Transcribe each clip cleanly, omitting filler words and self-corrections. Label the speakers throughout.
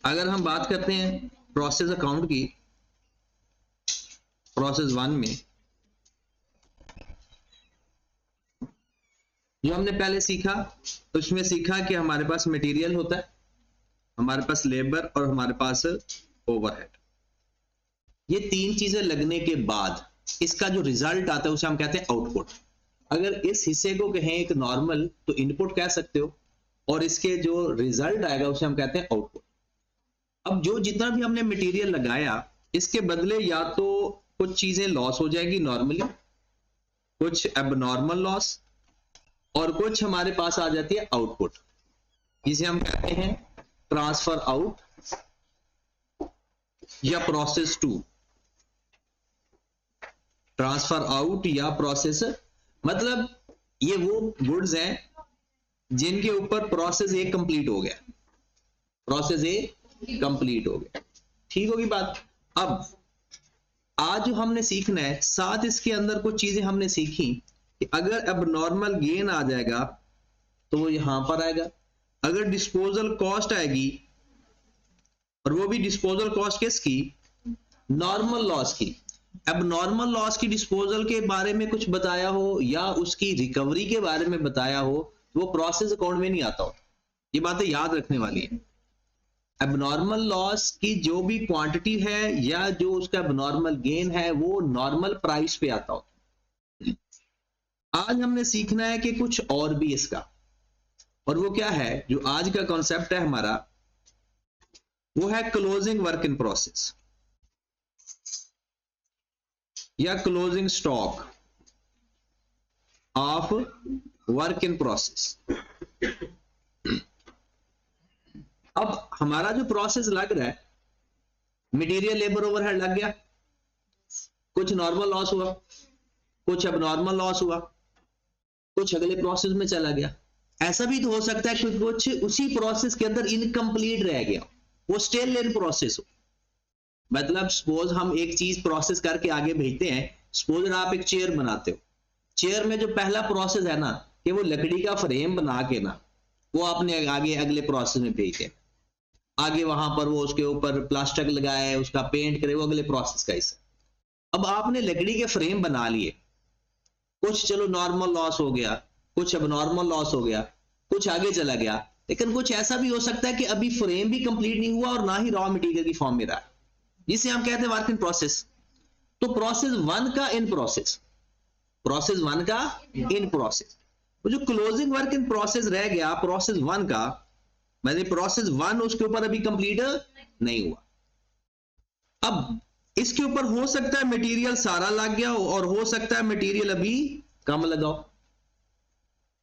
Speaker 1: अगर हम बात करते हैं प्रोसेस अकाउंट की, प्रोसेस 1 में जो हमने पहले सीखा, उसमें सीखा कि हमारे पास मटेरियल होता है, हमारे पास लेबर और हमारे पास ओवरहेड। ये तीन चीजें लगने के बाद इसका जो रिजल्ट आता है उसे हम कहते हैं आउटपुट। अगर इस हिस्से को कहें एक नॉर्मल तो इनपुट कह सकते हो, और इसके जो रिजल्ट आएगा उसे हम कहते हैं आउटपुट। अब जो जितना भी हमने मटेरियल लगाया, इसके बदले या तो कुछ चीजें लॉस हो जाएगी नॉर्मली, कुछ एबनॉर्मल लॉस, और कुछ हमारे पास आ जाती है आउटपुट, जिसे हम कहते हैं ट्रांसफर आउट या प्रोसेस टू। ट्रांसफर आउट या प्रोसेस, मतलब ये वो गुड्स हैं जिनके ऊपर प्रोसेस ए कंप्लीट हो गया, प्रोसेस ए कंप्लीट हो गया। ठीक होगी बात। अब आज जो हमने सीखना है, साथ इसके अंदर कुछ चीजें हमने सीखी कि अगर अब नॉर्मल गेन आ जाएगा तो वो यहां पर आएगा, अगर डिस्पोजल कॉस्ट आएगी, और वो भी डिस्पोजल कॉस्ट किसकी, नॉर्मल लॉस की। अब नॉर्मल लॉस की डिस्पोजल के बारे में कुछ बताया हो या उसकी रिकवरी के बारे में बताया हो, तो वो प्रोसेस अकाउंट में नहीं आता होता। ये बातें याद रखने वाली है। एबनॉर्मल लॉस की जो भी क्वांटिटी है या जो उसका एबनॉर्मल गेन है वो नॉर्मल प्राइस पे आता होता है। आज हमने सीखना है कि कुछ और भी इसका, और वो क्या है, जो आज का कॉन्सेप्ट है हमारा, वो है क्लोजिंग वर्क इन प्रोसेस या closing stock of work in process. अब हमारा जो प्रोसेस लग रहा है, मटेरियल लेबर ओवरहेड लग गया, कुछ नॉर्मल लॉस हुआ, कुछ एबनॉर्मल लॉस हुआ, कुछ अगले प्रोसेस में चला गया। ऐसा भी तो हो सकता है कि कुछ उसी प्रोसेस के अंदर इनकम्प्लीट रह गया, वो स्टिल इन प्रोसेस हो। मतलब सपोज हम एक चीज प्रोसेस करके आगे भेजते हैं, सपोज आप एक चेयर बनाते हो, चेयर में जो पहला प्रोसेस है ना, कि वो लकड़ी का फ्रेम बना के ना वो आपने आगे अगले प्रोसेस में भेज दिया, आगे वहां पर वो उसके ऊपर प्लास्टिक लगाए, उसका पेंट करे, वो अगले प्रोसेस का हिस्सा। अब आपने लकड़ी के फ्रेम बना लिए, कुछ चलो नॉर्मल लॉस हो गया, कुछ एबनॉर्मल लॉस हो गया, कुछ आगे चला गया, लेकिन कुछ ऐसा भी हो सकता है कि अभी फ्रेम भी कंप्लीट नहीं हुआ और ना ही रॉ मटेरियल की फॉर्म में रहा, जिसे हम कहते हैं वर्क इन प्रोसेस। तो प्रोसेस 1 का इन प्रोसेस, प्रोसेस 1 का इन प्रोसेस, जो क्लोजिंग वर्क इन प्रोसेस रह गया प्रोसेस 1 का, मैंने प्रोसेस 1 उसके ऊपर अभी कंप्लीट नहीं हुआ। अब इसके ऊपर हो सकता है मटेरियल सारा लग गया हो, और हो सकता है मटेरियल अभी कम लगाओ,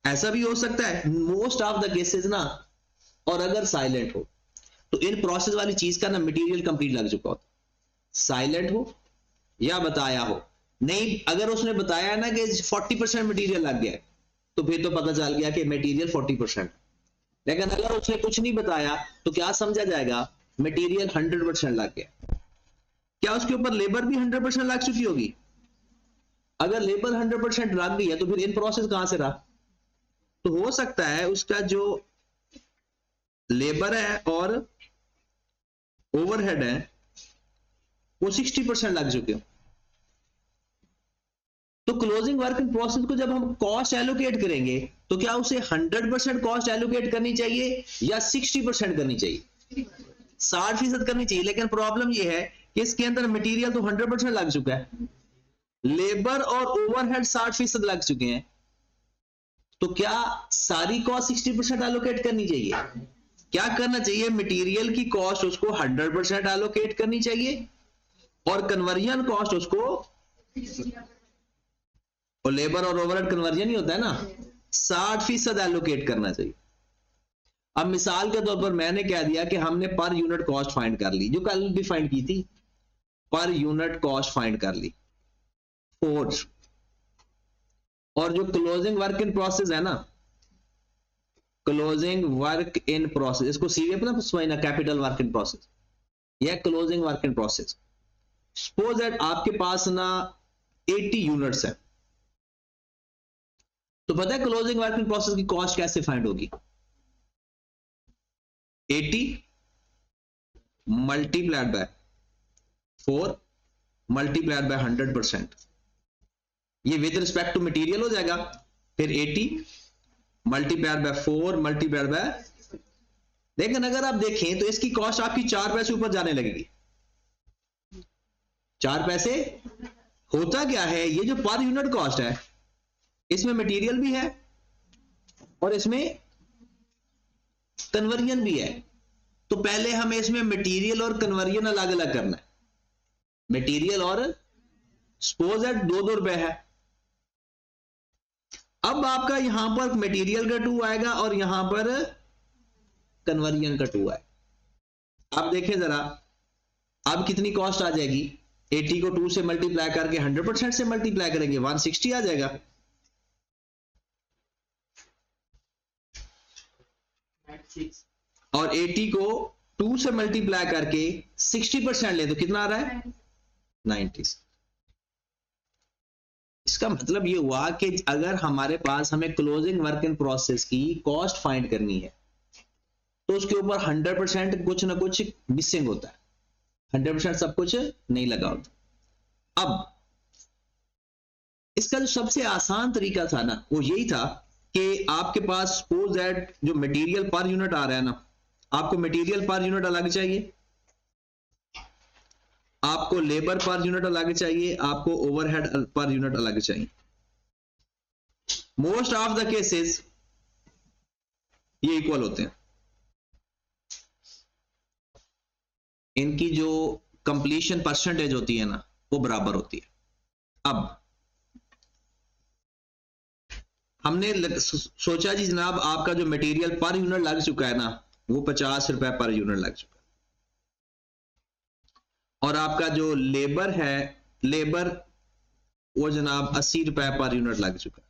Speaker 1: ऐसा भी हो सकता है मोस्ट ऑफ द केसेस ना। और अगर साइलेंट हो तो इन प्रोसेस वाली चीज का ना मटेरियल कंप्लीट लग चुका होता, साइलेंट हो या बताया हो। नहीं, अगर उसने बताया ना कि 40% मटेरियल लग गया, तो फिर तो पता चल गया कि मटेरियल 40%। लेकिन अगर उसने कुछ नहीं बताया तो क्या समझा जाएगा, मटेरियल 100% लग गया। क्या उसके ऊपर लेबर भी 100% लग चुकी होगी? अगर लेबर 100% लग गई है तो फिर इन प्रोसेस कहां से रहा? तो हो सकता है उसका जो लेबर है और ओवरहेड है वो 60% लग चुके हो। तो क्लोजिंग वर्क इन प्रोसेस को जब हम कॉस्ट एलोकेट करेंगे तो क्या उसे 100% कॉस्ट एलोकेट करनी चाहिए या 60% करनी चाहिए? 60% करनी चाहिए। लेकिन प्रॉब्लम यह है कि इसके अंदर मटेरियल तो 100% लग चुका है, लेबर और ओवरहेड 60% लग चुके हैं, तो क्या सारी कॉस्ट 60% एलोकेट करनी चाहिए? क्या करना चाहिए, मटेरियल की कॉस्ट उसको 100% एलोकेट करनी चाहिए और कन्वर्जन कॉस्ट उसको, और लेबर और ओवरहेड कन्वर्जन ही होता है ना, 60% एलोकेट करना चाहिए। अब मिसाल के तौर पर मैंने कह दिया कि हमने पर यूनिट कॉस्ट फाइंड कर ली, जो कल भी फाइंड की थी, पर यूनिट कॉस्ट फाइंड कर ली 4, और जो क्लोजिंग वर्क इन प्रोसेस है ना, क्लोजिंग वर्क इन प्रोसेस, इसको सीवीएफ ना समझना, कैपिटल वर्क इन प्रोसेस या closing work in process. Suppose that आपके पास ना 80 यूनिट्स है, तो पता है क्लोजिंग वर्क इन प्रोसेस की कॉस्ट कैसे फाइंड होगी? 80 मल्टीप्लाइड बाय 4 मल्टीप्लाइड बाय 100%, ये विद रिस्पेक्ट टू मटेरियल हो जाएगा। फिर 80 मल्टीप्लाइड बाय 4 मल्टीप्लाइड बाय, लेकिन अगर आप देखें तो इसकी कॉस्ट आपकी 4 पैसे ऊपर जाने लगेगी। 4 पैसे होता क्या है, ये जो पर यूनिट कॉस्ट है इसमें मटेरियल भी है और इसमें कन्वर्जन भी है। तो पहले हमें इसमें मटेरियल और कन्वर्जन अलग अलग करना है। मटेरियल और सपोज दैट 2-2 रुपए है, अब आपका यहां पर मटेरियल का 2 आएगा और यहां पर कन्वर्जन का 2 आएगा। अब देखें जरा, अब कितनी कॉस्ट आ जाएगी? 80 को 2 से मल्टीप्लाई करके 100% से मल्टीप्लाई करेंगे 160 आ जाएगा। और 80 को 2 से मल्टीप्लाई करके 60% ले तो कितना आ रहा है? 90। इसका मतलब ये हुआ कि अगर हमारे पास हमें क्लोजिंग वर्क इन प्रोसेस की कॉस्ट फाइंड करनी है तो उसके ऊपर 100% कुछ ना कुछ मिसिंग होता है, 100% सब कुछ नहीं लगा होता। अब इसका जो सबसे आसान तरीका था ना वो यही था कि आपके पास सपोज दैट जो मटेरियल पर यूनिट आ रहा है ना, आपको मटेरियल पर यूनिट अलग चाहिए, आपको लेबर पर यूनिट अलग चाहिए, आपको ओवरहेड पर यूनिट अलग चाहिए। मोस्ट ऑफ द केसेस ये इक्वल होते हैं, इनकी जो कंप्लीशन परसेंटेज होती है ना वो बराबर होती है। अब हमने सोचा जी जनाब आपका जो मटेरियल पर यूनिट लग चुका है ना वो 50 रुपए पर यूनिट लग चुका है, और आपका जो लेबर है, लेबर वो जनाब 80 रुपए पर यूनिट लग चुका है,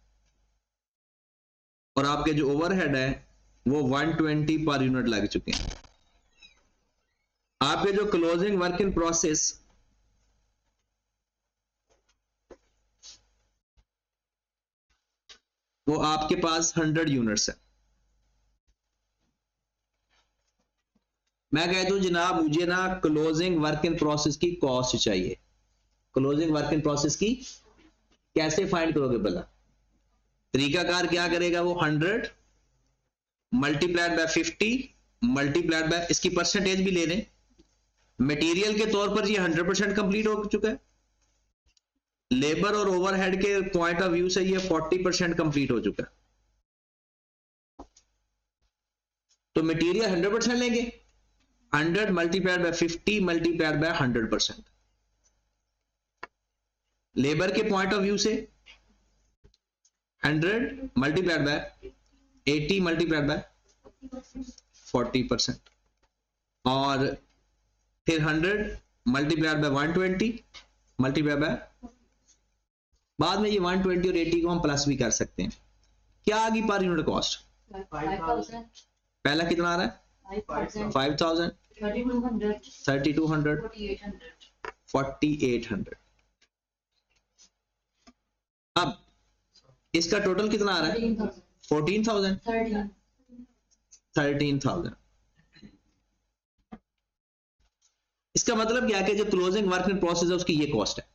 Speaker 1: और आपके जो ओवरहेड है वो 120 पर यूनिट लग चुके हैं। आपके जो क्लोजिंग वर्क इन प्रोसेस वो आपके पास 100 यूनिट्स है। मैं कहता हूं जनाब मुझे ना क्लोजिंग वर्क इन प्रोसेस की कॉस्ट चाहिए। क्लोजिंग वर्क इन प्रोसेस की कैसे फाइंड करोगे? भला तरीकाकार क्या करेगा वो 100 मल्टीप्लाइड बाय 50 मल्टीप्लाइड बाय, इसकी परसेंटेज भी ले लें, मटेरियल के तौर पर ये 100% कंप्लीट हो चुका है, लेबर और ओवरहेड के पॉइंट ऑफ व्यू से ये 40% कंप्लीट हो चुका है। तो मटेरियल 100% लेंगे, 100 multiplied by 50 multiplied by 100%। Labour के पॉइंट ऑफ व्यू से 100 मल्टीप्लाइड बाय 80 मल्टीप्लाइड बाय 40%, और फिर 100 मल्टीप्लाइड बाय 120 मल्टीप्लाइड बाय, बाद में ये 120 और 80 को हम प्लस भी कर सकते हैं। क्या आ गई पर यूनिट कॉस्ट?
Speaker 2: 5,000,
Speaker 1: पहला कितना आ रहा है? 5,000, 3,200, 4,800। अब इसका टोटल कितना आ रहा है? 14,000, 13,000। इसका मतलब क्या है कि जो क्लोजिंग वर्क इन प्रोसेस है उसकी ये कॉस्ट है।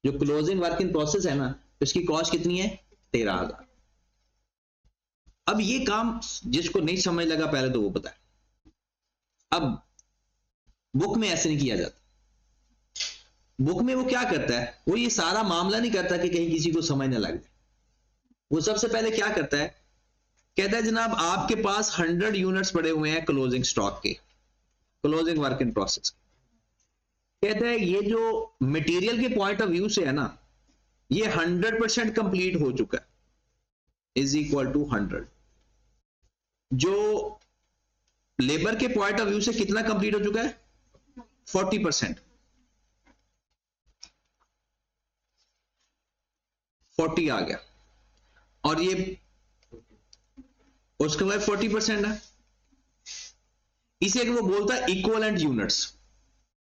Speaker 1: जो क्लोजिंग वर्क इन प्रोसेस है ना उसकी कॉस्ट कितनी है? 13,000। अब ये काम जिसको नहीं समझ लगा पहले तो वो पता है, अब बुक में ऐसे नहीं किया जाता। बुक में वो क्या करता है, वो ये सारा मामला नहीं करता कि कहीं किसी को समझ ना लग जाए। वो सबसे पहले क्या करता है, कहता है जनाब आपके पास 100 यूनिट्स पड़े हुए हैं क्लोजिंग स्टॉक के, क्लोजिंग वर्क इन प्रोसेस। कहता है ये जो मटेरियल के पॉइंट ऑफ व्यू से है ना ये 100% कंप्लीट हो चुका है, इज इक्वल टू 100। जो लेबर के पॉइंट ऑफ व्यू से कितना कंप्लीट हो चुका है? 40%, 40 आ गया, और ये उसके बाद 40% है। इसे वो बोलता है इक्विवेलेंट यूनिट्स।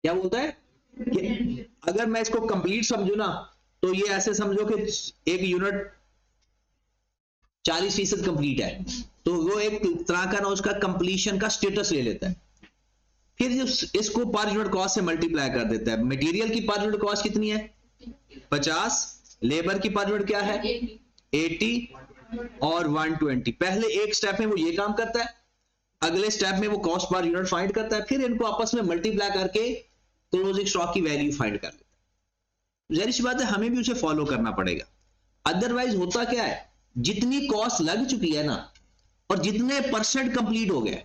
Speaker 1: क्या बोलता है कि अगर मैं इसको कंप्लीट समझू ना तो ये ऐसे समझो कि एक यूनिट 40% कंप्लीट है, तो वो एक तरह का ना उसका कंप्लीशन का स्टेटस ले लेता है। फिर इसको पर यूनिट कॉस्ट से मल्टीप्लाई कर देता है। मटेरियल की पर यूनिट कॉस्ट कितनी है? 50, लेबर की पर यूनिट क्या है? 80 और 120। पहले एक स्टेप में वो ये काम करता है, अगले स्टेप में वो कॉस्ट पर यूनिट फाइंड करता है, फिर इनको आपस में मल्टीप्लाई करके क्लोजिंग स्टॉक की वैल्यू फाइंड कर लेता है। जाहिर सी बात है हमें भी उसे फॉलो करना पड़ेगा, अदरवाइज होता क्या है, जितनी कॉस्ट लग चुकी है ना और जितने परसेंट कंप्लीट हो गए,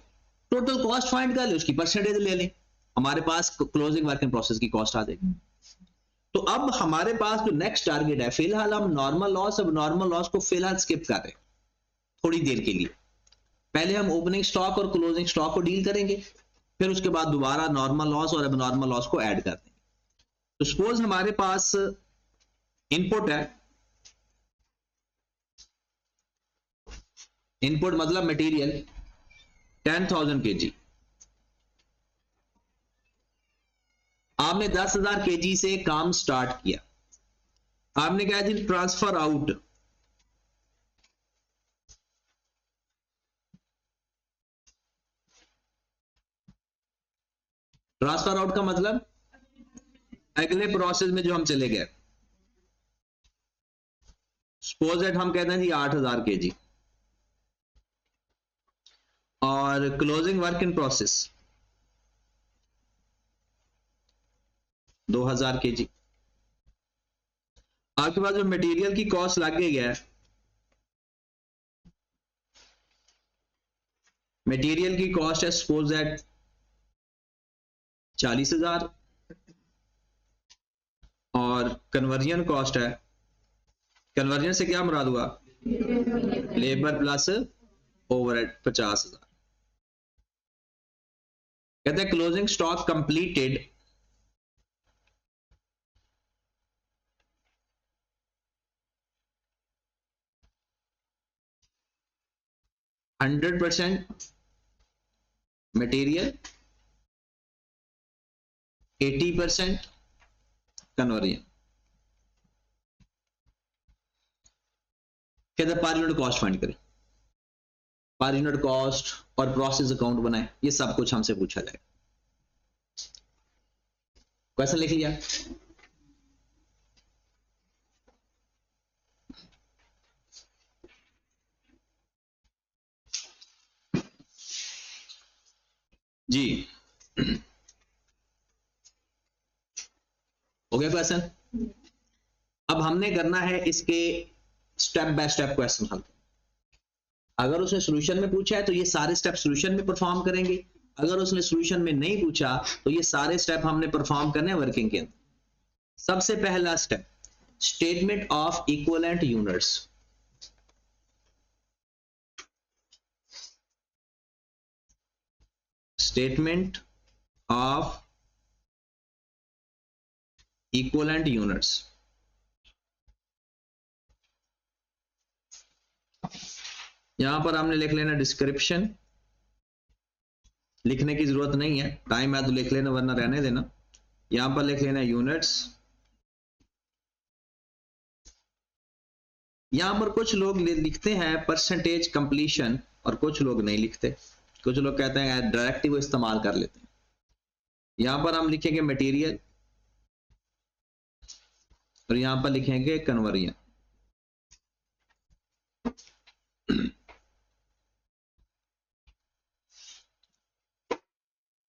Speaker 1: टोटल कॉस्ट फाइंड कर ले, उसकी परसेंटेज ले लें, हमारे पास क्लोजिंग वर्क इन प्रोसेस की कॉस्ट आ जाएगी। तो अब हमारे पास जो नेक्स्ट टारगेट है, फिलहाल हम नॉर्मल लॉस, अब नॉर्मल लॉस को फिलहाल स्किप कर रहे हैं थोड़ी देर के लिए। पहले हम ओपनिंग स्टॉक और क्लोजिंग स्टॉक को डील करेंगे, फिर उसके बाद दोबारा नॉर्मल लॉस और अब नॉर्मल लॉस को ऐड कर देंगे। तो सपोज हमारे पास इनपुट है, इनपुट मतलब मटेरियल 10,000 kg, आपने 10,000 kg से काम स्टार्ट किया, आपने कहा जी ट्रांसफर आउट, ट्रांसफर आउट का मतलब अगले प्रोसेस में जो हम चले गए, सपोज दैट हम कहते हैं जी 8,000 kg और closing work in process 2,000 kg। आपके पास जो मटेरियल की कॉस्ट लग गई है, मटेरियल की कॉस्ट है सपोज दैट 40,000 और कन्वर्जन कॉस्ट है, कन्वर्जन से क्या मुराद हुआ? Labour plus overhead 50,000। कहते हैं closing stock completed %, material 80% conversion. कहते हैं पर यूनिट कॉस्ट फाइंड करें, पर यूनिट कॉस्ट और प्रोसेस अकाउंट बनाए, ये सब कुछ हमसे पूछा जाएगा। क्वेश्चन लिख लिया? जी हो गया क्वेश्चन? अब हमने करना है इसके स्टेप बाय स्टेप क्वेश्चन हल। अगर उसने सॉल्यूशन में पूछा है तो ये सारे स्टेप सॉल्यूशन में परफॉर्म करेंगे, अगर उसने सॉल्यूशन में नहीं पूछा तो ये सारे स्टेप हमने परफॉर्म करने हैं वर्किंग के अंदर। सबसे पहला step, statement of equivalent units. Statement of equivalent units. यहां पर हमने लिख लेना डिस्क्रिप्शन, लिखने की जरूरत नहीं है, टाइम है तो लिख लेना वरना रहने देना। यहां पर लिख लेना यूनिट्स। यहां पर कुछ लोग लिखते हैं परसेंटेज कंप्लीशन और कुछ लोग नहीं लिखते, कुछ लोग कहते हैं डायरेक्टिव इस्तेमाल कर लेते हैं। यहां पर हम लिखेंगे मटेरियल और यहां पर लिखेंगे कन्वर्जन।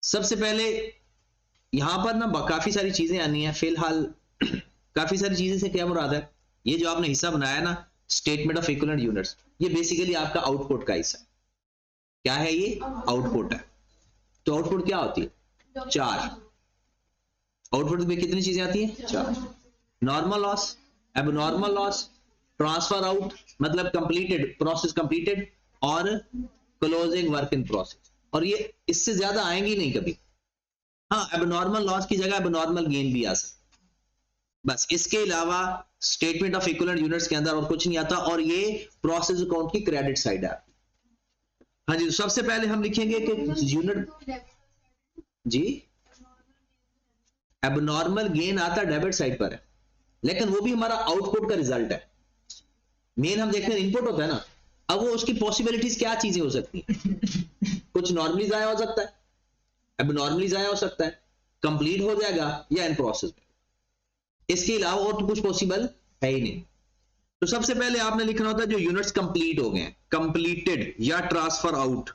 Speaker 1: सबसे पहले यहां पर ना काफी सारी चीजें आनी है फिलहाल। काफी सारी चीजें से क्या मुराद है, ये जो आपने हिस्सा बनाया ना स्टेटमेंट ऑफ इक्विवेलेंट यूनिट्स, ये बेसिकली आपका आउटपुट का हिस्सा है। क्या है ये? आउटपुट है। तो आउटपुट क्या होती है? 4। आउटपुट में कितनी चीजें आती हैं? 4। Normal loss, abnormal loss, transfer out मतलब कंप्लीटेड प्रोसेस कंप्लीटेड, और क्लोजिंग वर्क इन प्रोसेस। और ये इससे ज्यादा आएंगी नहीं कभी। हाँ, एबनॉर्मल लॉस की जगह एबनॉर्मल गेन भी आ सकता, बस इसके अलावा स्टेटमेंट ऑफ इक्विवेलेंट यूनिट्स के अंदर और कुछ नहीं आता। और ये प्रोसेस अकाउंट की क्रेडिट साइड है। हाँ जी, सबसे पहले हम लिखेंगे कि यूनिट जी एबनॉर्मल गेन आता डेबिट साइड पर है, लेकिन वो भी हमारा आउटपुट का रिजल्ट है। मेन हम देखते हैं इनपुट होता है ना, अब वो उसकी पॉसिबिलिटीज क्या चीजें हो सकती हैं? कुछ नॉर्मली जाया हो सकता है, अब नॉर्मली जाया हो सकता है, कंप्लीट हो जाएगा या इन प्रोसेस में, इसके अलावा और तो कुछ पॉसिबल है ही नहीं। तो सबसे पहले आपने लिखना होता है जो यूनिट्स कंप्लीट हो गए हैं, कंप्लीटेड या ट्रांसफर आउट।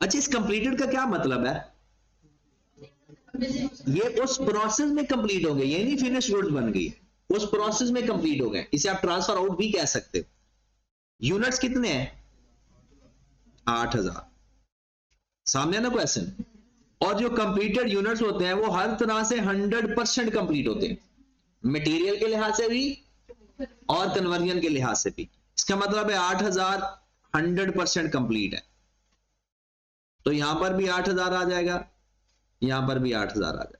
Speaker 1: अच्छा, इस कंप्लीटेड का क्या मतलब है? ये उस प्रोसेस में कंप्लीट हो गए, ये नहीं फिनिश गुड्स बन गई, उस प्रोसेस में कंप्लीट हो गए, इसे आप ट्रांसफर आउट भी कह सकते हो। यूनिट्स कितने हैं? 8000। सामने ना क्वेश्चन। और जो कंप्लीटेड यूनिट्स होते हैं वो हर तरह से 100% कंप्लीट होते हैं, मटेरियल के लिहाज से भी और कन्वर्जन के लिहाज से भी। इसका मतलब है 8000 100% कंप्लीट है, तो यहां पर भी 8000 आ जाएगा, यहां पर भी 8000 आ जाएगा।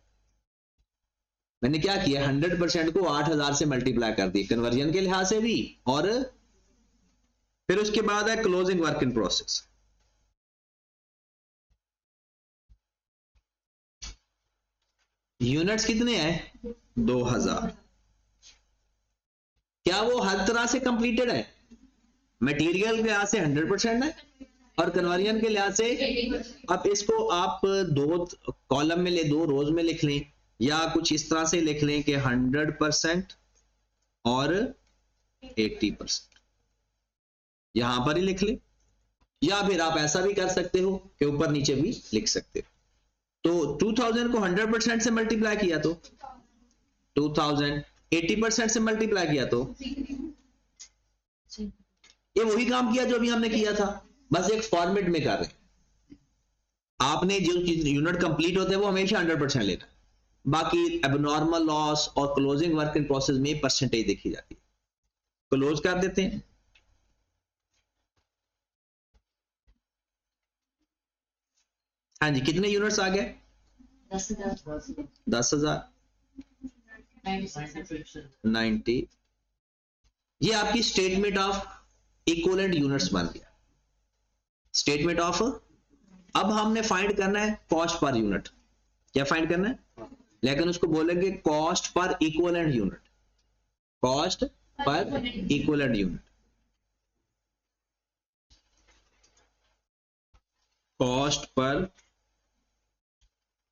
Speaker 1: मैंने क्या किया, 100% को 8000 से मल्टीप्लाई कर दिया, कन्वर्जन के लिहाज से भी, और फिर उसके बाद है closing work in process. Units कितने हैं? 2000। क्या वो हर तरह से कंप्लीटेड है? मटेरियल के लिहाज से 100% है और कन्वर्जन के लिहाज से। अब इसको आप दो कॉलम में ले, दो रोज में लिख लें, या कुछ इस तरह से लिख लें कि 100% और 80%, यहां पर ही लिख लें, या फिर आप ऐसा भी कर सकते हो कि ऊपर नीचे भी लिख सकते हो। तो 2000 को 100% से मल्टीप्लाई किया तो 2000, 80% से मल्टीप्लाई किया तो ये वही काम किया जो अभी हमने किया था, बस एक फॉर्मेट में कर रहे हैं। आपने जो यूनिट कंप्लीट होते हैं वो हमेशा 100% लेना, बाकी एबनॉर्मल लॉस और क्लोजिंग वर्क इन प्रोसेस में परसेंटेज देखी जाती है। क्लोज कर देते हैं। हाँ जी, कितने यूनिट्स आ गए? 10,000 90। ये आपकी स्टेटमेंट ऑफ इक्विवेलेंट यूनिट्स बन गया, स्टेटमेंट ऑफ। अब हमने फाइंड करना है कॉस्ट पर यूनिट। क्या फाइंड करना है? लेकिन उसको बोलेंगे cost per equivalent unit, cost per equivalent unit, cost per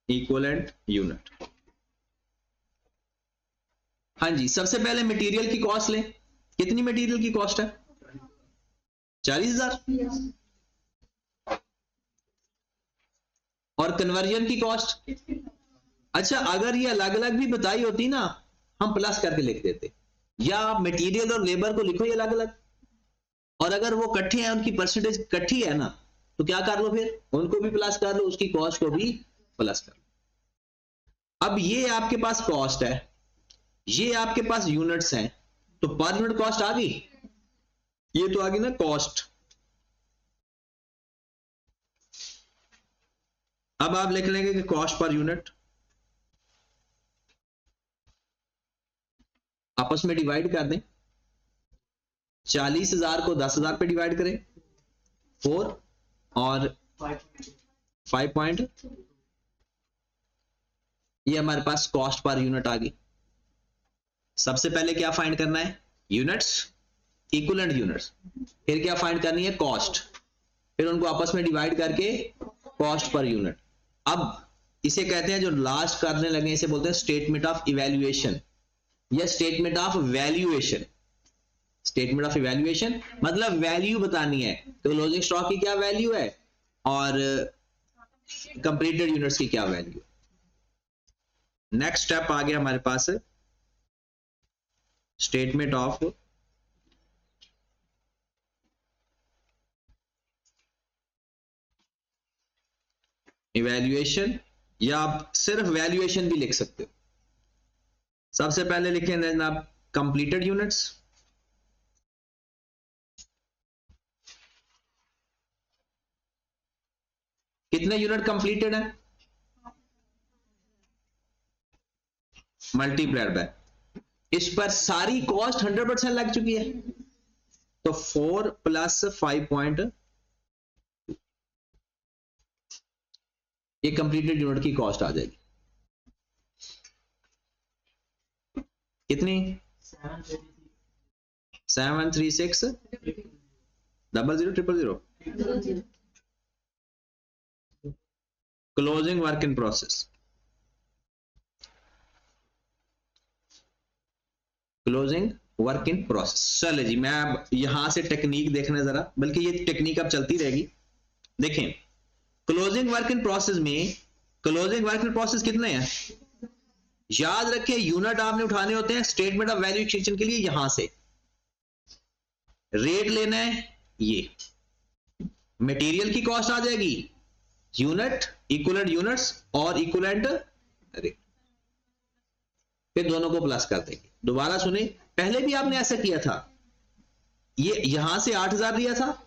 Speaker 1: equivalent unit. हाँ जी, सबसे पहले मटेरियल की कॉस्ट लें। कितनी मटेरियल की कॉस्ट है? 40,000। और कन्वर्जन की कॉस्ट? अच्छा, अगर ये अलग अलग भी बताई होती ना, हम प्लस करके लिख देते, या आप मटेरियल और लेबर को लिखो ये अलग अलग, और अगर वो इकट्ठे हैं, उनकी परसेंटेज इकट्ठी है ना, तो क्या कर लो, फिर उनको भी प्लस कर लो, उसकी कॉस्ट को भी प्लस कर लो। अब ये आपके पास कॉस्ट है, ये आपके पास यूनिट्स हैं, तो पर यूनिट कॉस्ट आ गई, ये तो आ गई ना कॉस्ट। अब आप लिख लेंगे कि कॉस्ट पर यूनिट, आपस में डिवाइड कर दें, 40,000 को 10,000 पे डिवाइड करें, 4 और 5 पॉइंट, ये हमारे पास कॉस्ट पर यूनिट आ गई। सबसे पहले क्या फाइंड करना है? यूनिट्स, इक्विवेलेंट यूनिट्स, फिर क्या फाइंड करनी है? कॉस्ट, फिर उनको आपस में डिवाइड करके कॉस्ट पर यूनिट। अब इसे कहते हैं, जो लास्ट करने लगे इसे बोलते हैं स्टेटमेंट ऑफ इवैल्यूएशन या statement of valuation. Statement of evaluation मतलब वैल्यू बतानी है, तो क्लोजिंग स्टॉक की क्या वैल्यू है और कंप्लीटेड यूनिट्स की क्या वैल्यू। नेक्स्ट स्टेप आ गया हमारे पास, स्टेटमेंट ऑफ इवैल्यूएशन, या आप सिर्फ वैल्यूएशन भी लिख सकते हो। सबसे पहले लिखें जनाब कंप्लीटेड यूनिट्स, कितने यूनिट कंप्लीटेड है, मल्टीप्लाइड बाय, इस पर सारी कॉस्ट 100% लग चुकी है, तो 4 प्लस 5 पॉइंट, ये कंप्लीटेड यूनिट की कॉस्ट आ जाएगी। कितनी? 736000000 closing work in process. Closing work in process. चले जी, मैं अब यहां से टेक्निक देखना जरा, बल्कि ये टेक्निक अब चलती रहेगी। देखें क्लोजिंग वर्क इन प्रोसेस में, क्लोजिंग वर्क इन प्रोसेस कितने हैं याद रखें, यूनिट आपने उठाने होते हैं स्टेटमेंट ऑफ वैल्यू एक्सट्रैक्शन के लिए। यहां से रेट लेना है, ये मटेरियल की कॉस्ट आ जाएगी, यूनिट इक्विवेलेंट यूनिट्स और इक्विवेलेंट रेट, फिर दोनों को प्लस कर देंगे। दोबारा सुने, पहले भी आपने ऐसा किया था, ये यहां से 8000 लिया था,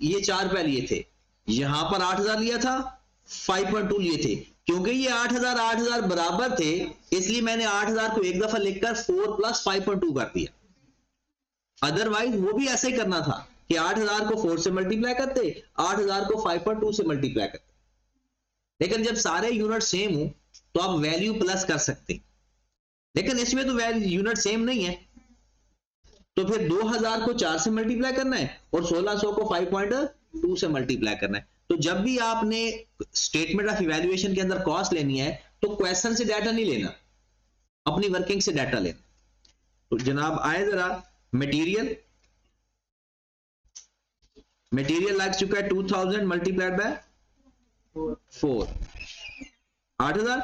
Speaker 1: ये 4 रुपए लिए थे, यहां पर 8000 लिया था, 5.2 लिए थे। क्योंकि ये 8000 बराबर थे, इसलिए मैंने 8000 को एक दफा लिखकर 4 + 5.2 कर दिया। अदरवाइज वो भी ऐसा ही करना था कि 8000 को 4 से मल्टीप्लाई करते, 8000 को 5.2 से मल्टीप्लाई करते। लेकिन जब सारे यूनिट सेम हो तो आप वैल्यू प्लस कर सकते हैं, लेकिन इसमें तो वैल्यू यूनिट सेम नहीं है, तो फिर 2000 को 4 से मल्टीप्लाई करना है और 1600 को 5.2 से मल्टीप्लाई करना है। तो जब भी आपने स्टेटमेंट ऑफ इवैल्यूएशन के अंदर कॉस्ट लेनी है तो क्वेश्चन से डाटा नहीं लेना, अपनी वर्किंग से डाटा लेना। तो जनाब आए जरा, मटेरियल लग चुका है 2000 मल्टीप्लाइड बाय 4 8000,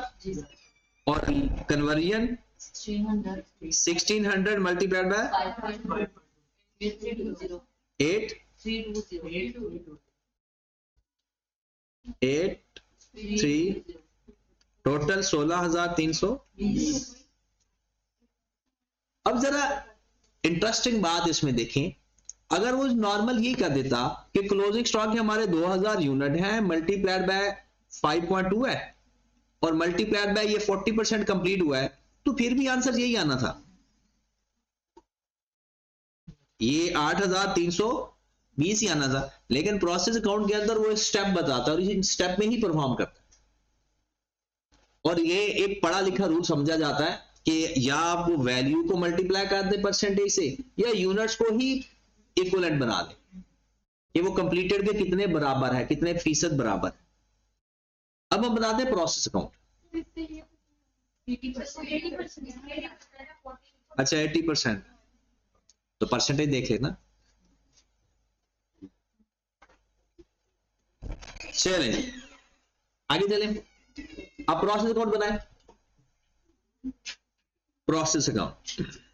Speaker 1: और कन्वर्जन 1600 मल्टीप्लाइड बाय 883, टोटल 16320। अब जरा इंटरेस्टिंग बात इसमें देखें, अगर वो नॉर्मल यही कर देता कि क्लोजिंग स्टॉक हमारे 2000 यूनिट हैं, मल्टीप्लाइड बाय 5.2 है और मल्टीप्लाइड बाय ये 40% कंप्लीट हुआ है, तो फिर भी आंसर यही आना था। ये 8320 ही आना था, लेकिन प्रोसेस अकाउंट के अंदर वो स्टेप बताता है और इस स्टेप में ही परफॉर्म करता है। और ये एक पढ़ा लिखा रूल समझा जाता है कि या आप वैल्यू को मल्टीप्लाई कर दे परसेंटेज से, या यूनिट्स को ही इक्विवेलेंट बना दे कि वो कंप्लीटेड के कितने बराबर है, कितने फीसद बराबर है। अब हम बनाते हैं प्रोसेस अकाउंट। अच्छा 80%, तो परसेंटेज देख लेना। चलें आगे चलें, अब प्रोसेस अकाउंट बनाएं। प्रोसेस अकाउंट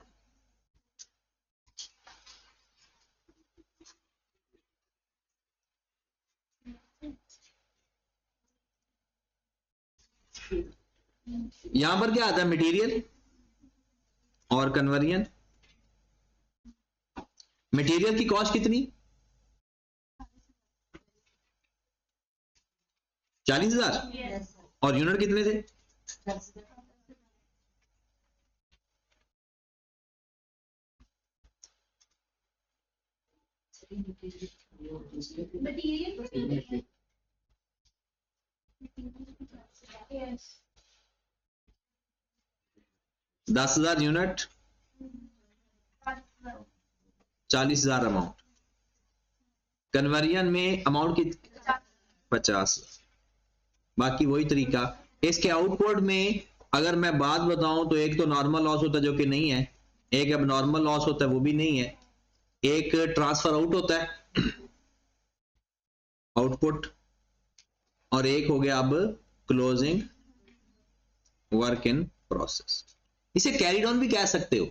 Speaker 1: यहां पर क्या आता है, मटेरियल और कन्वर्जन। मटेरियल की कॉस्ट कितनी 40,000 और यूनिट कितने थे 10,000 यूनिट 40,000 अमाउंट। कन्वर्जन में अमाउंट की 50, बाकी वही तरीका। इसके आउटपुट में अगर मैं बात बताऊं तो एक तो नॉर्मल लॉस होता है जो कि नहीं है, एक अब नॉर्मल लॉस होता है वो भी नहीं है, एक ट्रांसफर आउट होता है आउटपुट, और एक हो गया अब क्लोजिंग वर्क इन प्रोसेस। इसे कैरीड ऑन भी कह सकते हो,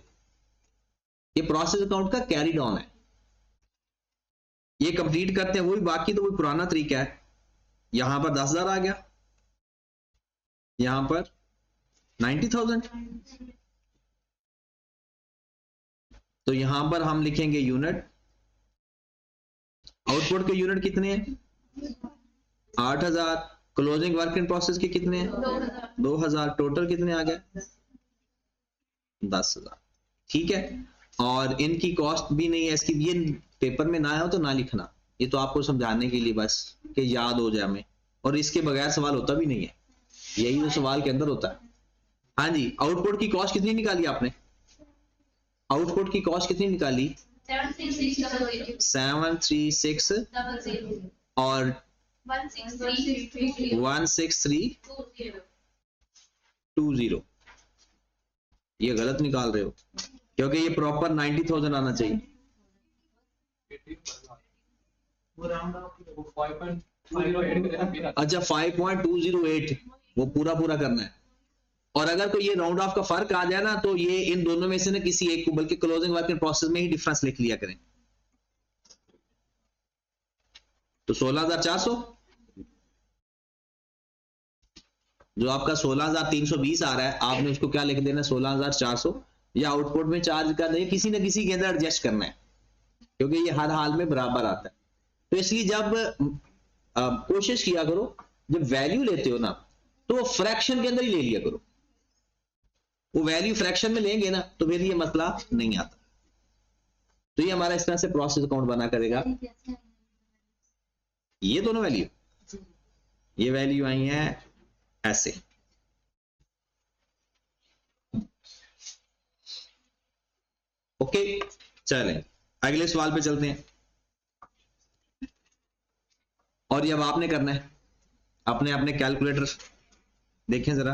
Speaker 1: ये प्रोसेस अकाउंट का कैरीड ऑन है। ये कंप्लीट करते हैं वही, बाकी तो वही पुराना तरीका है। यहां पर 10,000 आ गया, यहां पर 90,000, तो यहां पर हम लिखेंगे यूनिट। आउटपुट के यूनिट कितने हैं 8,000, क्लोजिंग वर्क इन प्रोसेस के कितने हैं 2,000, टोटल कितने आ गए 10,000। ठीक है, और इनकी कॉस्ट भी नहीं है इसकी, ये पेपर में ना हो तो ना लिखना, ये तो आपको समझाने के लिए बस कि याद हो जाए हमें, और इसके बगैर सवाल होता भी नहीं है, यही तो सवाल के अंदर होता है। हाँ जी, आउटपुट की कॉस्ट कितनी निकाली आपने, आउटपुट की कॉस्ट कितनी निकाली? 736 और 16320। ये गलत निकाल रहे हो क्योंकि ये प्रॉपर 90,000 आना चाहिए। अच्छा 5.208 वो पूरा पूरा करना है। और अगर कोई ये राउंड ऑफ का फर्क आ जाए ना तो ये इन दोनों में से ना किसी एक को, बल्कि क्लोजिंग वर्क इन प्रोसेस में ही डिफरेंस लिख लिया करें। तो 16,400 जो आपका 16,320 आ रहा है, आपने उसको क्या लिख देना 16,400, या आउटपुट में चार्ज कर दें, किसी ना किसी के अंदर एडजस्ट करना है क्योंकि ये हर हाल में बराबर आता है। तो इसलिए जब कोशिश किया करो जब वैल्यू लेते हो ना तो वो फ्रैक्शन के अंदर ही ले लिया करो। वो वैल्यू फ्रैक्शन में लेंगे ना तो फिर ये मसला नहीं आता। तो ये हमारा इस तरह से प्रोसेस अकाउंट बना करेगा। ये दोनों वैल्यू, ये वैल्यू आई है ऐसे। ओके चलें अगले सवाल पे चलते हैं। और ये अब आपने करना है, अपने अपने कैलकुलेटर देखें जरा।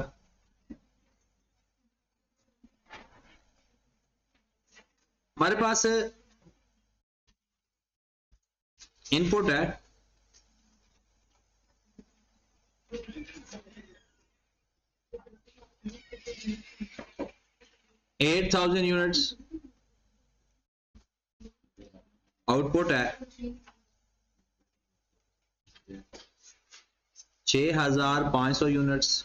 Speaker 1: हमारे पास इनपुट है 8,000 यूनिट्स, आउटपुट है 6,500 units,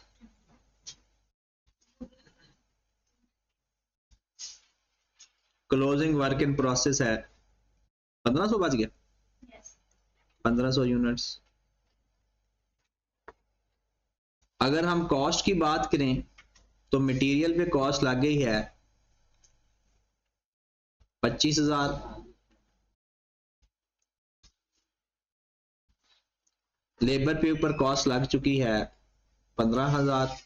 Speaker 1: closing work in process है 1,500 बच गया, 1,500 यूनिट्स। अगर हम कॉस्ट की बात करें तो मटेरियल पे कॉस्ट लग गई है 25,000, लेबर पे ऊपर कॉस्ट लग चुकी है 15,000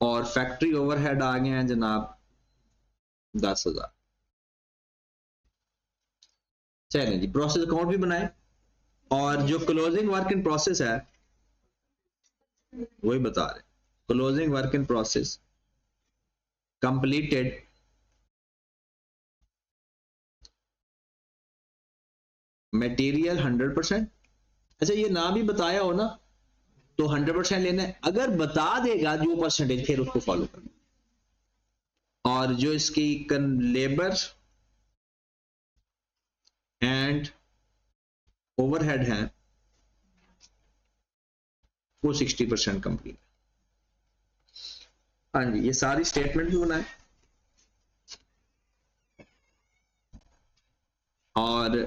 Speaker 1: और फैक्ट्री ओवरहेड आ गए हैं जनाब 10,000। चलें जी प्रोसेस अकाउंट भी बनाए और जो क्लोजिंग वर्क इन प्रोसेस है वही बता रहे। Closing work in process completed material 100%। अच्छा ये ना भी बताया हो ना तो 100% लेना है, अगर बता देगा जो परसेंटेज फिर उसको फॉलो करना। और जो इसकी लेबर एंड ओवरहेड है वो 60% कंप्लीट। हाँ जी ये सारी स्टेटमेंट भी बनाए और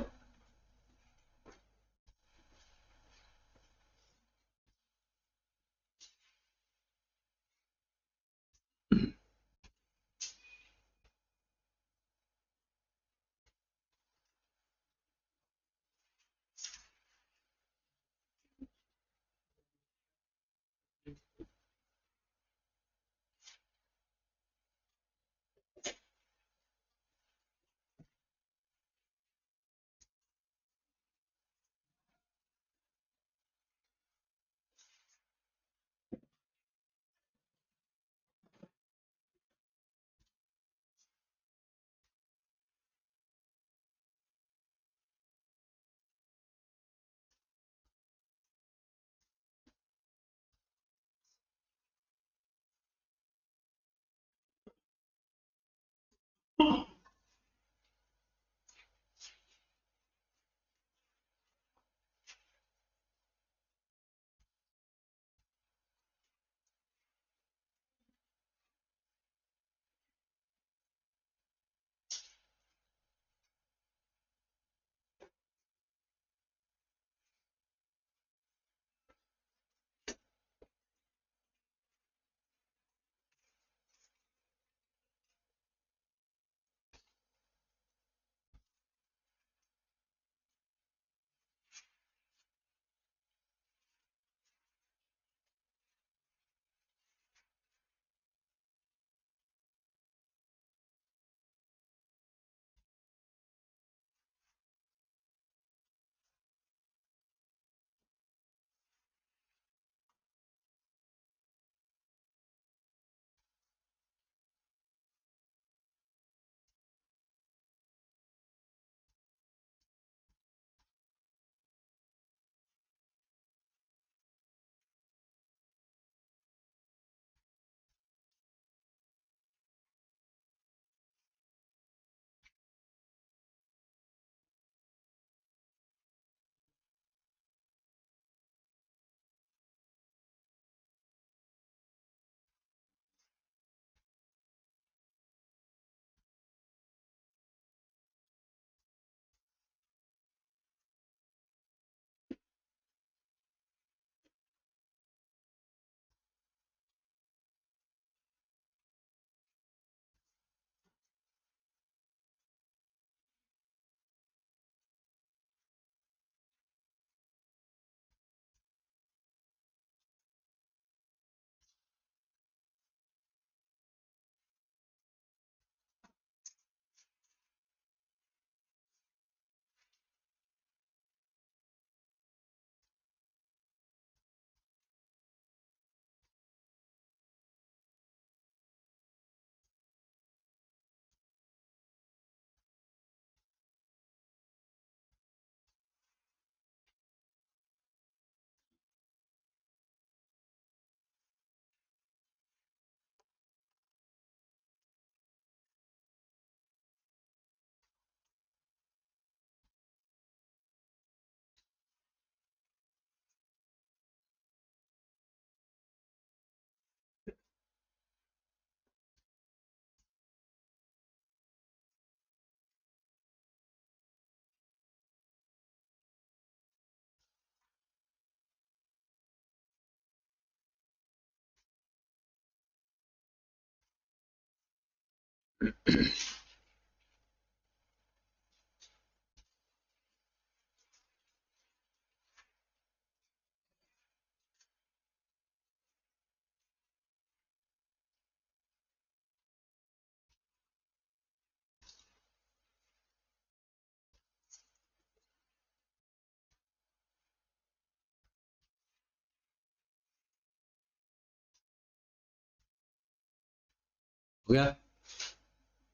Speaker 1: हो गया,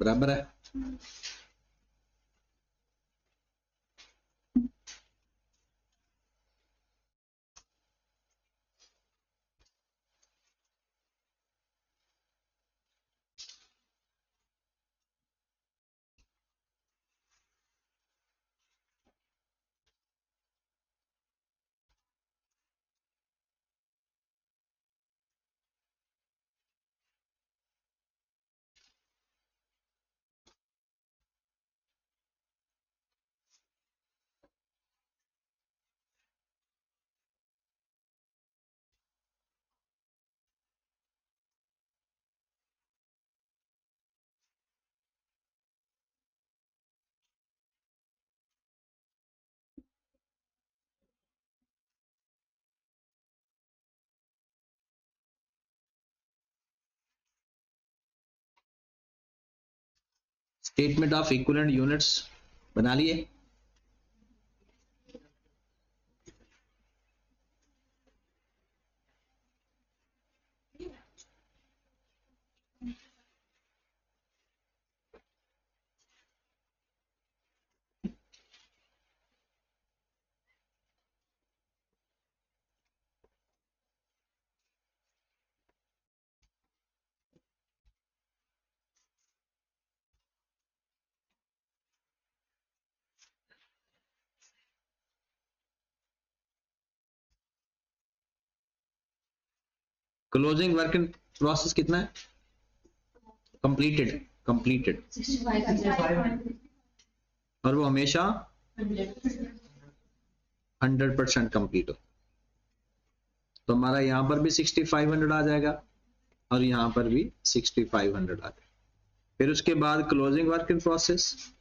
Speaker 1: बराबर है। स्टेटमेंट ऑफ इक्विवेलेंट यूनिट्स बना लिए। क्लोजिंग वर्क इन प्रोसेस कितना है? कंप्लीटेड, कंप्लीटेड, और वो हमेशा 100% कंप्लीट हो। तो हमारा यहां पर भी 6500 आ जाएगा और यहां पर भी 6500 आ जाएगा। फिर उसके बाद क्लोजिंग वर्क इन प्रोसेस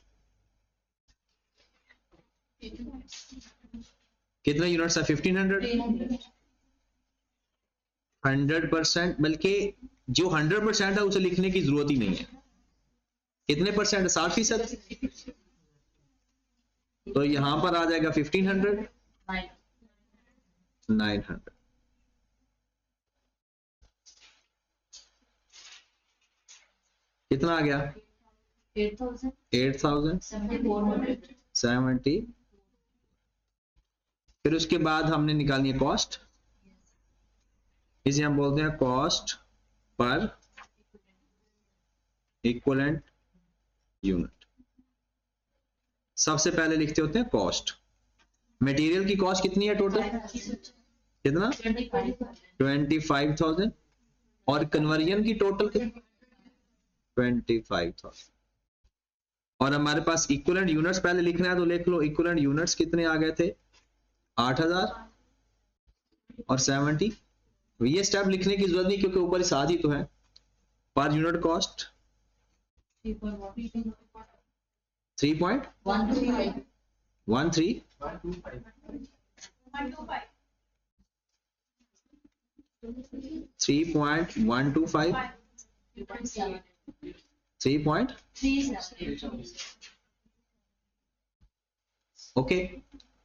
Speaker 1: कितने यूनिट्स है? 1500। 100%, बल्कि जो 100% है उसे लिखने की जरूरत ही नहीं है। कितने परसेंट? 60%। तो यहां पर आ जाएगा 1500, 900। कितना आ गया? 8070। फिर उसके बाद हमने निकालनी है कॉस्ट, इसे हम बोलते हैं कॉस्ट पर इक्विवेलेंट यूनिट। सबसे पहले लिखते होते हैं कॉस्ट। मटेरियल की कॉस्ट कितनी है टोटल? कितना? 25,000। और कन्वर्जन की टोटल कितनी? 25,000। और हमारे पास इक्विवेलेंट यूनिट्स पहले लिखना है तो लिख लो। इक्विवेलेंट यूनिट्स कितने आ गए थे? 8000 और 70। ये स्टेप लिखने की जरूरत नहीं क्योंकि ऊपर साथ ही तो है। Per unit cost 3.13 3.125 3. ओके,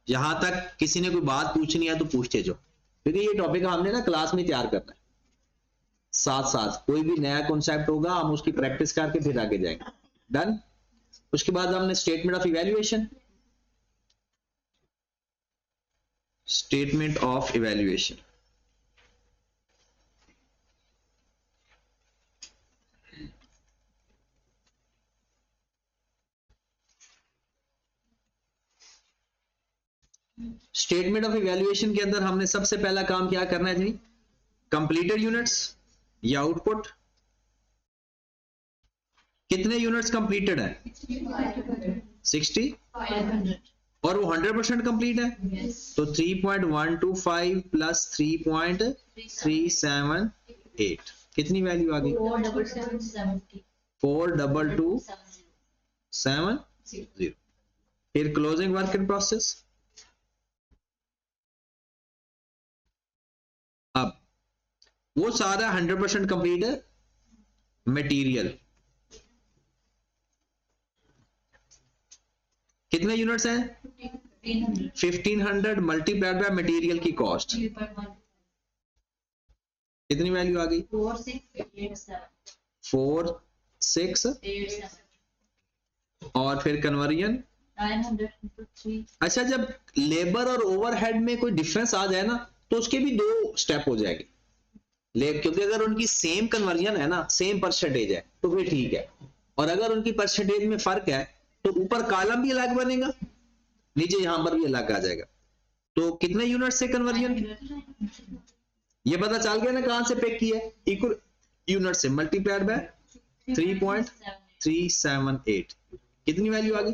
Speaker 1: यहां तक किसी ने कोई बात पूछनी है तो पूछते जाओ, क्योंकि ये टॉपिक हमने ना क्लास में तैयार करना है। साथ साथ कोई भी नया कॉन्सेप्ट होगा हम उसकी प्रैक्टिस करके फिर आगे जाएंगे। डन। उसके बाद हमने statement of evaluation. Statement of evaluation statement of evaluation के अंदर हमने सबसे पहला काम क्या करना है जी? कंप्लीटेड यूनिट्स या आउटपुट। कितने यूनिट्स कंप्लीटेड है? 60 और वो 100% कंप्लीट है। तो 3.125 प्लस 3.378 कितनी वैल्यू आ गई? 4270। फिर क्लोजिंग वर्क इन प्रोसेस। अब वो सारा 100% कंप्लीट है। मटेरियल कितने यूनिट्स हैं? 1500 मल्टीप्लाइड बाय मटेरियल की कॉस्ट कितनी वैल्यू आ गई? 4687 और फिर कन्वर्जन
Speaker 2: 900
Speaker 1: अच्छा, जब लेबर और ओवरहेड में कोई डिफरेंस आ जाए ना तो उसके भी 2 स्टेप हो जाएंगे। क्योंकि अगर उनकी सेम कन्वर्जन है ना, सेम परसेंटेज है तो फिर ठीक है, और अगर उनकी परसेंटेज में फर्क है तो ऊपर कॉलम भी अलग बनेगा, नीचे यहां पर भी अलग आ जाएगा। तो कितने यूनिट से कन्वर्जन ये पता चल गया ना, कहां से पिक किया? इक्वल यूनिट से मल्टीप्लाइड बाय 3.378 कितनी वैल्यू आ गई?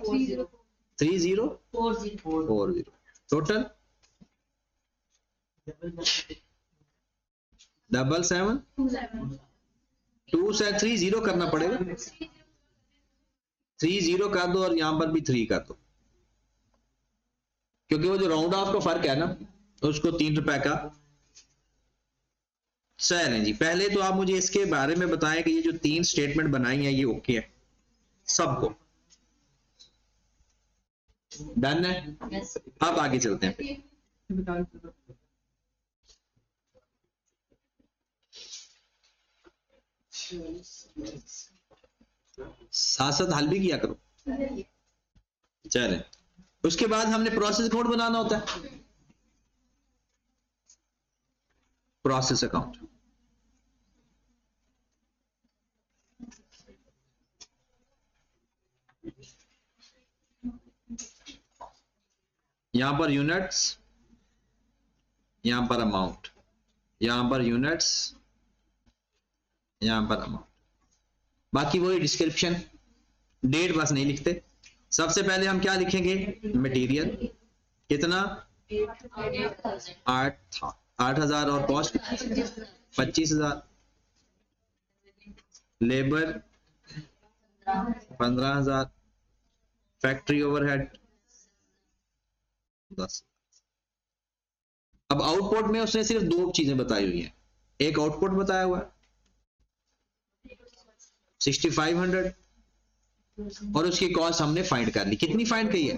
Speaker 1: 3040 टोटल 2 से 30 करना पड़ेगा, 30 कर दो और यहां पर भी 3 कर दो, क्योंकि वो जो राउंड ऑफ का फर्क है ना उसको 3 रुपए का। चलें जी, पहले तो आप मुझे इसके बारे में बताएं कि ये जो 3 स्टेटमेंट बनाई है ये ओके है सबको? डन है? अब आगे चलते हैं। साथ साथ हल भी किया करो। चलें, उसके बाद हमने प्रोसेस कोड बनाना होता है, प्रोसेस अकाउंट। यहां पर यूनिट्स, यहां पर अमाउंट, यहां पर यूनिट्स, यहां पर अमाउंट, बाकी वही डिस्क्रिप्शन, डेट बस नहीं लिखते। सबसे पहले हम क्या लिखेंगे? मटेरियल कितना? 8,000 और कॉस्ट 25,000, लेबर 15,000, फैक्ट्री ओवरहेड 10। अब आउटपुट में उसने सिर्फ 2 चीजें बताई हुई हैं। एक आउटपुट बताया हुआ है 6500 और उसकी कॉस्ट हमने फाइंड कर ली। कितनी फाइंड की है?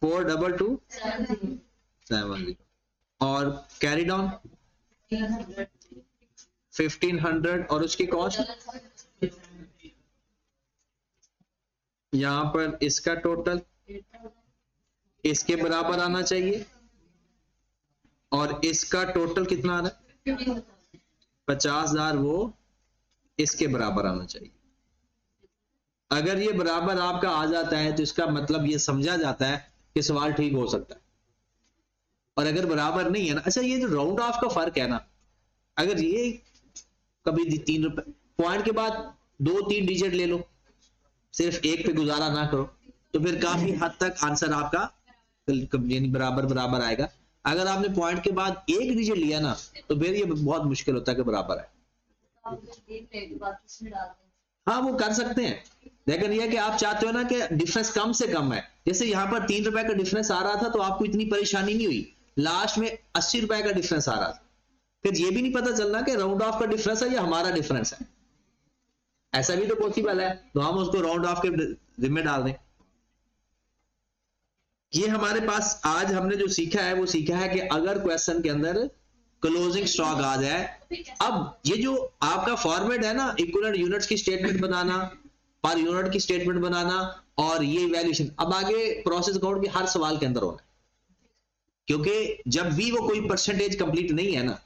Speaker 1: 42270 और कैरी डाउन 1500 और उसकी कॉस्ट यहां पर इसका टोटल इसके बराबर आना चाहिए और इसका टोटल कितना आ रहा है? 50,000 वो इसके बराबर आना चाहिए। अगर ये बराबर आपका आ जाता है तो इसका मतलब ये समझा जाता है कि सवाल ठीक हो सकता है, और अगर बराबर नहीं है ना, अच्छा ये जो राउंड ऑफ का फर्क है ना, अगर ये कभी 3 रुपए पॉइंट के बाद 2-3 डिजिट ले लो, सिर्फ एक पे गुजारा ना करो, तो फिर काफी हद तक आंसर आपका बराबर बराबर आएगा। अगर आपने पॉइंट के बाद 1 डिजिट लिया ना तो फिर ये बहुत मुश्किल होता है कि बराबर है। हाँ वो कर सकते हैं, लेकिन यह कि आप चाहते हो ना कि डिफरेंस कम से कम है। जैसे यहां पर 3 रुपए का डिफरेंस आ रहा था तो आपको इतनी परेशानी नहीं हुई, लास्ट में 80 रुपए का डिफरेंस आ रहा था, फिर ये भी नहीं पता चलना कि राउंड ऑफ का डिफरेंस है या हमारा डिफरेंस है। ऐसा भी तो पॉसिबल है, तो हम उसको राउंड ऑफ के जिम्मे डाल दें। ये हमारे पास आज हमने जो सीखा है वो सीखा है कि अगर क्वेश्चन के अंदर क्लोजिंग स्टॉक आ जाए, अब ये जो आपका फॉर्मेट है ना, इक्विवेलेंट यूनिट्स की स्टेटमेंट बनाना, पर यूनिट की स्टेटमेंट बनाना और ये वैल्यूएशन, अब आगे प्रोसेस अकाउंट के हर सवाल के अंदर होना है, क्योंकि जब भी वो कोई परसेंटेज कंप्लीट नहीं है ना,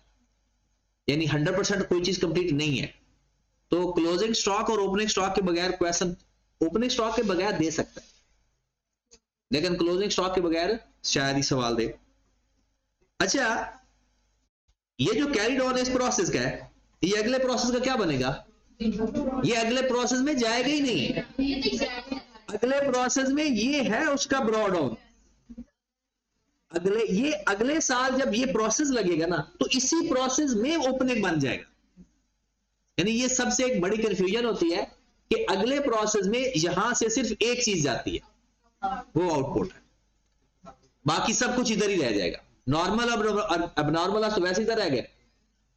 Speaker 1: यानी 100% कोई चीज कंप्लीट नहीं है, तो क्लोजिंग स्टॉक और ओपनिंग स्टॉक के बगैर क्वेश्चन, ओपनिंग स्टॉक के बगैर दे सकता है लेकिन क्लोजिंग स्टॉक के बगैर शायद ही सवाल दे। अच्छा, ये जो कैरिड ऑन इस प्रोसेस का है, ये अगले प्रोसेस का क्या बनेगा? ये अगले प्रोसेस में जाएगा ही नहीं। अगले प्रोसेस में ये है उसका ब्रॉड ऑन, अगले साल जब ये प्रोसेस लगेगा ना तो इसी प्रोसेस में ओपनिंग बन जाएगा। यानी ये सबसे एक बड़ी कंफ्यूजन होती है कि अगले प्रोसेस में यहां से सिर्फ एक चीज जाती है, वो आउटपुट है, बाकी सब कुछ इधर ही रह जाएगा। नॉर्मल अब नॉर्मल तो वैसे इधर रह गया,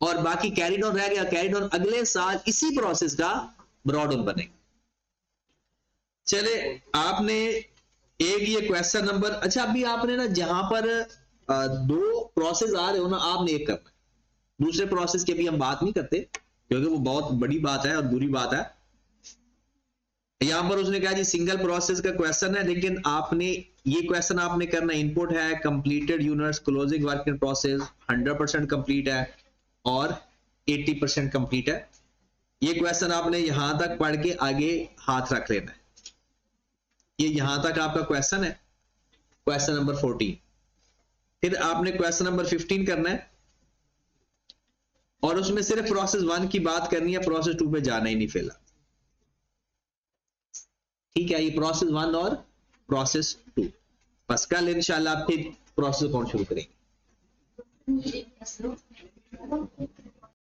Speaker 1: और बाकी कैरिड ऑन रह गया। कैरिड ऑन अगले साल इसी प्रोसेस का ब्रॉड ऑन बनेगा। चले, आपने एक ये क्वेश्चन नंबर, अच्छा अभी आपने ना जहां पर दो प्रोसेस आ रहे हो ना, आपने एक करना है, दूसरे प्रोसेस की अभी हम बात नहीं करते क्योंकि वो बहुत बड़ी बात है और बुरी बात है। यहां पर उसने कहा जी सिंगल प्रोसेस का क्वेश्चन है, लेकिन आपने ये क्वेश्चन आपने करना, इनपुट है completed units closing work in process 100% complete है और 80% कंप्लीट है। ये क्वेश्चन आपने यहां तक पढ़ के आगे हाथ रख लेना है। ये यहां तक आपका क्वेश्चन है, क्वेश्चन नंबर 14। फिर आपने क्वेश्चन नंबर 15 करना है और उसमें सिर्फ प्रोसेस 1 की बात करनी है, प्रोसेस 2 पे जाना ही नहीं फिलहाल। ठीक है, ये प्रोसेस 1 और प्रोसेस 2, बस कल इंशाल्लाह फिर प्रोसेस कौन शुरू करेंगे।